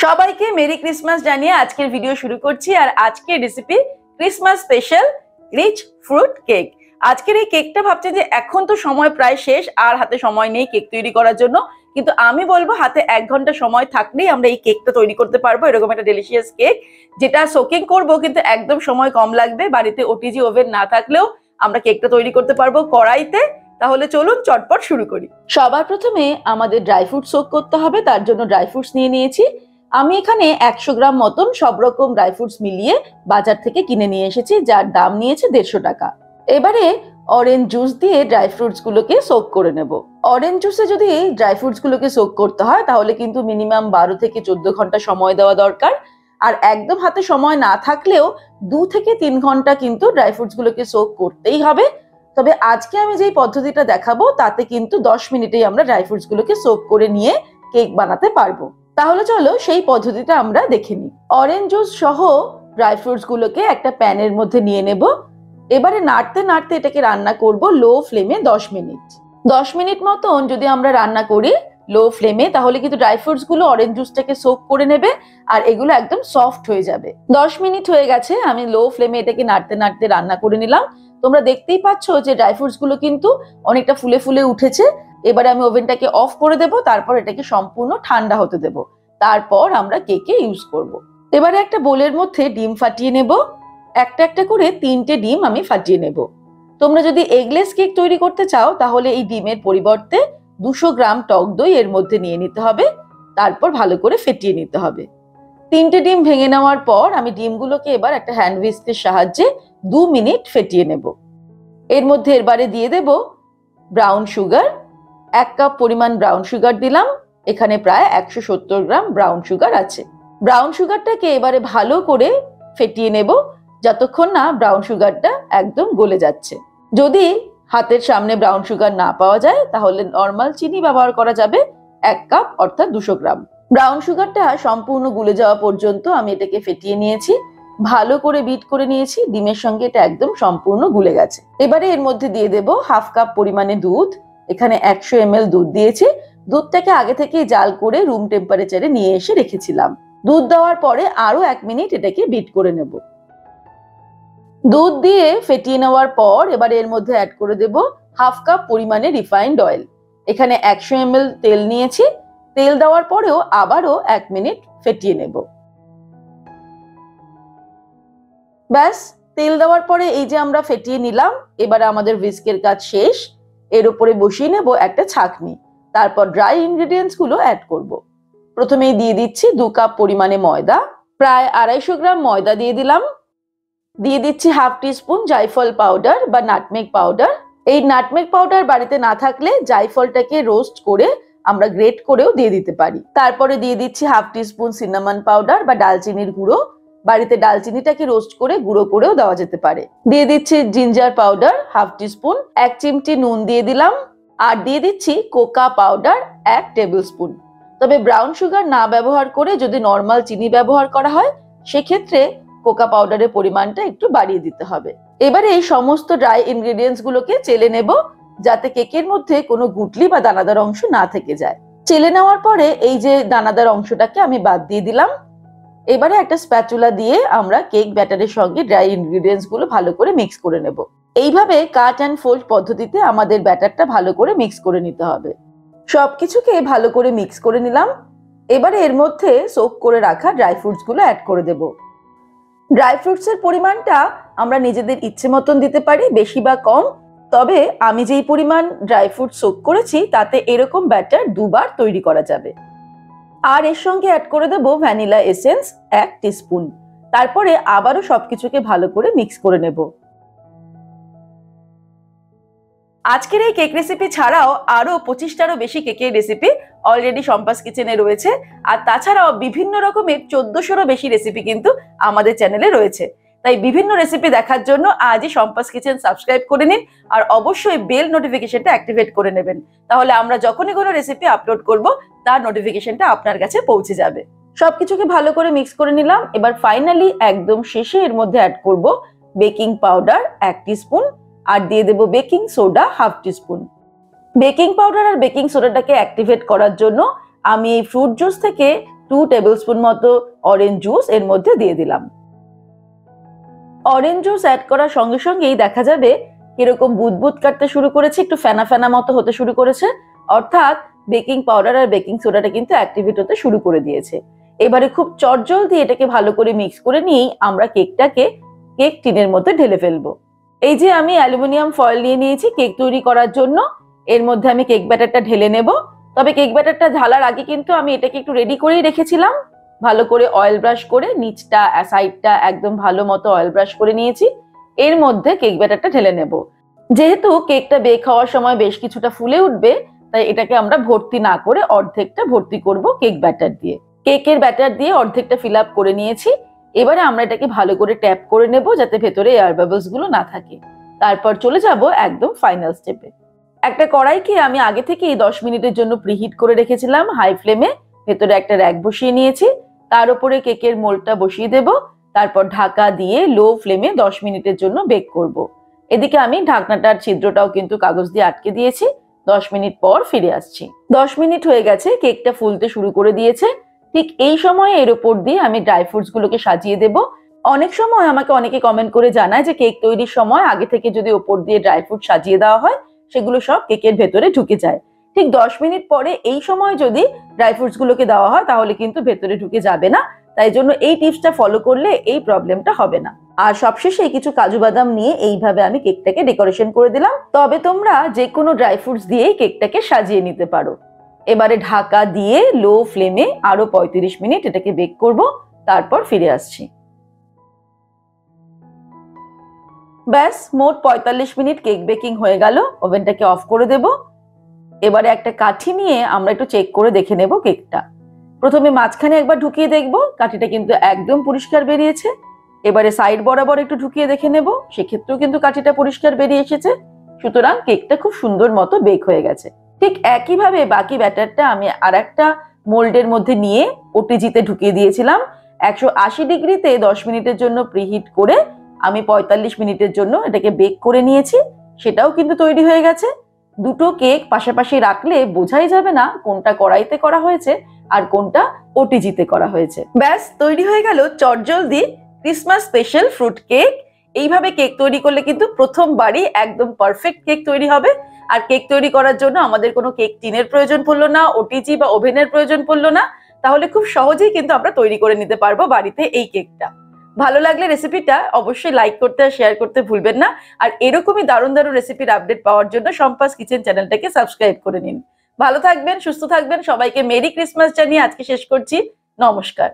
সবাইকে merry Christmas জানিয়ে আজকের ভিডিও শুরু করছি। আর আজকের recipe Christmas special rich fruit cake. আজকের এই কেকটা ভাবছেন যে এখন তো সময় প্রায় শেষ, আর হাতে সময় নেই কেক তৈরি করার জন্য, কিন্তু আমি বলবো হাতে 1 ঘন্টা সময় থাকলেই আমরা এই কেকটা তৈরি করতে পারবো। এরকম একটা ডেলিশিয়াস কেক যেটা সোকিং করবো, কিন্তু একদম সময় কম লাগবে। বাড়িতে ওটিজি ওভেন না থাকলেও আমরা কেকটা তৈরি করতে পারবো কড়াইতে। তাহলে চলুন চটপট শুরু করি। সবার প্রথমে আমাদের ড্রাই ফ্রুট সোক করতে হবে, তার জন্য ড্রাই ফ্রুটস নিয়ে নিয়েছি। আমি এখানে 100 গ্রাম মতন সব রকম ড্রাই ফ্রুটস মিলিয়ে বাজার থেকে কিনে নিয়ে এসেছি, যার দাম নিয়েছে 150 টাকা। এবারে অরেঞ্জ জুস দিয়ে ড্রাই ফ্রুটস গুলোকে সোক করে নেব। অরেঞ্জ জুসে যদি ড্রাই ফ্রুটস গুলোকে সোক করতে হয় তাহলে কিন্তু মিনিমাম 12 থেকে 14 ঘন্টা সময় দেওয়া দরকার। আর একদম হাতে সময় না থাকলেও 2 থেকে 3 ঘন্টা কিন্তু ড্রাই ফ্রুটস গুলোকে সোক করতেই হবে। তবে আজকে আমি যেই পদ্ধতিটা দেখাবো তাতে কিন্তু 10 মিনিটেই আমরা ড্রাই ফ্রুটস গুলোকে সোক করে নিয়ে কেক বানাতে পারবো। তাহলে চলো সেই পদ্ধতিটা আমরা দেখে নিই। অরেঞ্জ জুস সহ ড্রাই ফ্রুটস গুলোকে একটা প্যানের মধ্যে নিয়ে নেব। এবারে নাড়তে নাড়তে এটাকে রান্না করব লো ফ্লেমে 10 মিনিট। 10 মিনিট মতন যদি আমরা রান্না করি লো ফ্লেমে, তাহলে কিন্তু ড্রাই ফ্রুটস গুলো অরেঞ্জ জুসটাকে সোক করে নেবে আর এগুলো একদম সফট হয়ে যাবে। 10 মিনিট হয়ে গেছে, আমি লো ফ্লেমে এটাকে নাড়তে নাড়তে রান্না করে নিলাম। তোমরা দেখতেই পাচ্ছ যে ড্রাই ফ্রুটস গুলো কিন্তু অনেকটা ফুলে ফুলে উঠেছে। এবারে আমি ওভেনটাকে অফ করে দেব, তারপর এটাকে সম্পূর্ণ ঠান্ডা হতে দেব, তারপর আমরা কেকে ইউজ করব। এবারে একটা বোলের মধ্যে ডিম ফাটিয়ে নেব। একটা একটা করে 3টে ডিম আমি ফাটিয়ে নেব। তোমরা যদি এগলেস কেক তৈরি করতে চাও তাহলে এই ডিমের পরিবর্তে 200 গ্রাম টক দই এর মধ্যে নিয়ে নিতে হবে, তারপর ভালো করে ফেটিয়ে নিতে হবে। 3টে ডিম ভেঙে নেওয়ার পর আমি ডিমগুলোকে এবার একটা হ্যান্ড হুইস্কের সাহায্যে 2 মিনিট ফেটিয়ে নেব। এর মধ্যে এবারে দিয়ে দেব ব্রাউন সুগার। 1 কাপ পরিমাণ ব্রাউন সুগার দিলাম। এখানে প্রায় 170 গ্রাম ব্রাউন সুগার আছে। ব্রাউন সুগারটাকে এবারে ভালো করে ফেটিয়ে নেব যতক্ষণ না ব্রাউন সুগারটা একদম গলে যাচ্ছে। যদি হাতের সামনে ব্রাউন সুগার না পাওয়া যায় তাহলে নর্মাল চিনি ব্যবহার করা যাবে 1 কাপ অর্থাৎ 200 গ্রাম। ব্রাউন সুগারটা সম্পূর্ণ গুলে যাওয়া পর্যন্ত আমি এটাকে ফেটিয়ে নিয়েছি, ভালো করে বিট করে নিয়েছি। ডিমের সঙ্গে এটা একদম সম্পূর্ণ গুলে গেছে। এবারে এর মধ্যে দিয়ে দেব 1/2 কাপ পরিমাণে দুধ। এখানে 100 ml দুধ দিয়েছি। দুধটাকে আগে থেকে জাল করে রুম টেম্পারেচারে নিয়ে এসে রেখেছিলাম। দুধ দেওয়ার পরে আরো 1 মিনিট এটাকে বিট করে নেব। দুধ দিয়ে ফেটিয়ে নেওয়ার পর এবারে এর মধ্যে অ্যাড করে দেব 1/2 কাপ পরিমাণে রিফাইন্ড অয়েল। এখানে 100 ml তেল নিয়েছি। তেল দেওয়ার পরেও আবারও 1 মিনিট ফেটিয়ে নেব। ব্যাস, তেল দেওয়ার পরে এই যে আমরা ফেটিয়ে নিলাম, এবারে আমাদের হুইস্কের কাজ শেষ। এর উপরে বসিয়ে নেব একটা ছাঁকনি, তারপর ড্রাই ইনগ্রেডিয়েন্টস গুলো অ্যাড করব। প্রথমেই দিয়ে দিচ্ছি 2 কাপ পরিমাণে ময়দা, প্রায় 250 গ্রাম ময়দা দিয়ে দিলাম। দিয়ে দিচ্ছি 1/2 টিস্পুন জায়ফল পাউডার বা নাটমেগ পাউডার। এই নাটমেগ পাউডার বাড়িতে না থাকলে জায়ফলটাকে রোস্ট করে আমরা গ্রেট করেও দিয়ে দিতে পারি। তারপরে দিয়ে দিচ্ছি 1/2 টিস্পুন সিনামন পাউডার বা ডালচিনির গুঁড়ো। বাড়িতে ডালচিনিটাকে রোস্ট করে গুঁড়ো করেও দেওয়া যেতে পারে। দিয়ে দিচ্ছি জিঞ্জার পাউডার 1/2 টিস্পুন। 1 চিমটি নুন দিয়ে দিলাম। আর দিয়ে দিচ্ছি কোকা পাউডার 1 টেবিল স্পুন। তবে ব্রাউন সুগার না ব্যবহার করে যদি নর্মাল চিনি ব্যবহার করা হয় সেক্ষেত্রে কোকা পাউডারের পরিমাণটা একটু বাড়িয়ে দিতে হবে। এবারে এই সমস্ত ড্রাই ইনগ্রেডিয়েন্টস গুলোকে চেলে নেব যাতে কেকের মধ্যে কোনো গুটলি বা দানাদার অংশ না থেকে যায়। চেলে নেওয়ার পরে এই যে দানাদার অংশটাকে আমি বাদ দিয়ে দিলাম। এবারে একটা স্প্যাচুলা দিয়ে আমরা কেক ব্যাটারের সঙ্গে ড্রাই ইনগ্রেডিয়েন্টস গুলো ভালো করে মিক্স করে নেব। এইভাবে কাট অ্যান্ড ফোল্ড পদ্ধতিতে আমাদের ব্যাটারটা ভালো করে মিক্স করে নিতে হবে। সবকিছুকে ভালো করে মিক্স করে নিলাম। এবারে এর মধ্যে সোক করে রাখা ড্রাই ফ্রুটস গুলো অ্যাড করে দেব। ড্রাই ফ্রুটস এর পরিমাণটা আমরা নিজেদের ইচ্ছে মতন দিতে পারি, বেশি বা কম। তবে আমি যেই পরিমাণ ড্রাই ফ্রুট সোক করেছি তাতে এরকম ব্যাটার 2 বার তৈরি করা যাবে। আর এর সঙ্গে অ্যাড করে দেব ভ্যানিলা এসেন্স 1 টিস্পুন। তারপরে আবারও সবকিছুকে ভালো করে মিক্স করে নেব। আজকের এই কেক রেসিপি ছাড়াও আরো 25টারও বেশি কেকের রেসিপি অলরেডি সম্পাস কিচেনে রয়েছে। আর তাছাড়াও বিভিন্ন রকমের 1400রও বেশি রেসিপি কিন্তু আমাদের চ্যানেলে রয়েছে। তাই বিভিন্ন রেসিপি দেখার জন্য আজই সম্পাস কিচেন সাবস্ক্রাইব করে নিন আর অবশ্যই বেল নোটিফিকেশনটা অ্যাক্টিভেট করে নেবেন। তাহলে আমরা যখনই কোনো রেসিপি আপলোড করব তার নোটিফিকেশনটা আপনার কাছে পৌঁছে যাবে। সবকিছুকে ভালো করে মিক্স করে নিলাম। এবার ফাইনালি একদম শেষে এর মধ্যে অ্যাড করব বেকিং পাউডার 1 টিস্পুন আর দিয়ে দেব baking soda 1/2 teaspoon. Baking powder আর বেকিং সোডাটাকে অ্যাক্টিভেট করার জন্য আমি এই ফ্রুট জুস থেকে 2 টেবিলস্পুন মতো অরেঞ্জ জুস এর মধ্যে দিয়ে দিলাম। অরেঞ্জ জুস অ্যাড করার সঙ্গে সঙ্গেই দেখা যাবে কিরকম বুদবুদ কাটতে শুরু করেছে, একটু ফেনা ফেনা মতো হতে শুরু করেছে, অর্থাৎ বেকিং পাউডার আর বেকিং সোডাটা কিন্তু অ্যাক্টিভেট হতে শুরু করে দিয়েছে। এবারে খুব চটজলদি এটাকে ভালো করে মিক্স করে নিয়েই আমরা কেকটাকে কেক টিনের মধ্যে ঢেলে ফেলবো। এই যে আমি অ্যালুমিনিয়াম ফয়েল নিয়ে নিয়েছি কেক তৈরি করার জন্য, এর মধ্যে আমি কেক ব্যাটারটা ঢেলে নেব। তবে কেক ব্যাটারটা ঢালার আগে কিন্তু আমি এটাকে একটু রেডি করেই রেখেছিলাম। ভালো করে অয়েল ব্রাশ করে নিচটা সাইডটা একদম ভালো মতো অয়েল ব্রাশ করে নিয়েছি। এর মধ্যে কেক ব্যাটারটা ঢেলে নেব। যেহেতু কেকটা বেক হওয়ার সময় বেশ কিছুটা ফুলে উঠবে, তাই এটাকে আমরা ভর্তি না করে অর্ধেকটা ভর্তি করব কেক ব্যাটার দিয়ে। কেকের ব্যাটার দিয়ে অর্ধেকটা ফিল আপ করে নিয়েছি। এবারে আমরা এটাকে ভালো করে ট্যাপ করে নেব যাতে ভেতরে এয়ার বাবলস গুলো না থাকে। তারপর চলে যাব একদম ফাইনাল স্টেপে। একটা কড়াইকে আমি আগে থেকেই 10 মিনিটের জন্য প্রিহিট করে রেখেছিলাম হাই ফ্লেমে। ভেতরে একটা র‍্যাক বসিয়ে নিয়েছি, তার উপরে কেকের মোল্ডটা বসিয়ে দেব। তারপর ঢাকা দিয়ে লো ফ্লেমে 10 মিনিটের জন্য বেক করব। এদিকে আমি ঢাকনাটার ছিদ্রটাও কিন্তু কাগজ দিয়ে আটকে দিয়েছি। 10 মিনিট পর ফিরে আসছি। 10 মিনিট হয়ে গেছে, কেকটা ফুলতে শুরু করে দিয়েছে। ঠিক এই সময় এর উপর দিয়ে আমি ড্রাই ফ্রুটস গুলোকে সাজিয়ে দেব। অনেক সময় আমাকে অনেকে কমেন্ট করে জানায় যে কেক তৈরির সময় আগে থেকে যদি উপর দিয়ে ড্রাই ফ্রুট সাজিয়ে দেওয়া হয় সেগুলো সব কেকের ভেতরে ঢুকে যায়। ঠিক 10 মিনিট পরে এই সময় যদি ড্রাই ফ্রুটস গুলোকে দেওয়া হয় তাহলে কিন্তু ভেতরে ঢুকে যাবে না। তাই জন্য এই টিপসটা ফলো করলে এই প্রবলেমটা হবে না। আর সবশেষে কিছু কাজু বাদাম নিয়ে এইভাবে আমি কেকটাকে ডেকোরেশন করে দিলাম। তবে তোমরা যে কোনো ড্রাই ফ্রুটস দিয়েই কেকটাকে সাজিয়ে নিতে পারো। এবারে ঢাকা দিয়ে লো ফ্লেমে আরো 35 মিনিট এটাকে বেক করব, তারপর ফিরে আসছি। ব্যাস মোট 45 মিনিট কেক বেকিং হয়ে গেল। ওভেনটাকে অফ করে দেব। এবারে একটা কাঠি নিয়ে আমরা একটু চেক করে দেখে নেব কেকটা। প্রথমে মাঝখানে একবার ঢুকিয়ে দেখব, কাঠিটা কিন্তু একদম পরিষ্কার বেরিয়েছে। এবারে সাইড বরাবর একটু ঢুকিয়ে দেখে নেব, সেক্ষেত্রেও কিন্তু কাঠিটা পরিষ্কার বেরিয়ে এসেছে। সুতরাং কেকটা খুব সুন্দর মতো বেক হয়ে গেছে। ঠিক একইভাবে বাকি ব্যাটারটা আমি আর একটা মোল্ডের মধ্যে নিয়ে ওটিজিতে ঢুকিয়ে দিয়েছিলাম। 180 ডিগ্রিতে 10 মিনিটের জন্য প্রিহিট করে আমি 45 মিনিটের জন্য এটাকে বেক করে নিয়েছি। সেটাও কিন্তু তৈরি হয়ে গেছে। দুটো কেক পাশাপাশি রাখলে বোঝাই যাবে না কোনটা কড়াইতে করা হয়েছে আর কোনটা ওটিজিতে করা হয়েছে। ব্যাস তৈরি হয়ে গেল চটজলদি ক্রিসমাস স্পেশাল ফ্রুট কেক। এইভাবে কেক তৈরি করলে কিন্তু প্রথমবারই একদম পারফেক্ট কেক তৈরি হবে। আর কেক তৈরি করার জন্য আমাদের কোনো কেক টিনের প্রয়োজন পড়লো না, ওটিজি বা ওভেনের প্রয়োজন পড়লো না। তাহলে খুব সহজেই কিন্তু আমরা তৈরি করে নিতে পারবো বাড়িতে এই কেকটা। ভালো লাগলে রেসিপিটা অবশ্যই লাইক করতে আর শেয়ার করতে ভুলবেন না। আর এরকমই দারুণ দারুণ রেসিপির আপডেট পাওয়ার জন্য সম্পাস কিচেন চ্যানেলটাকে সাবস্ক্রাইব করে নিন। ভালো থাকবেন, সুস্থ থাকবেন। সবাইকে মেরি ক্রিসমাস জানিয়ে আজকে শেষ করছি। নমস্কার।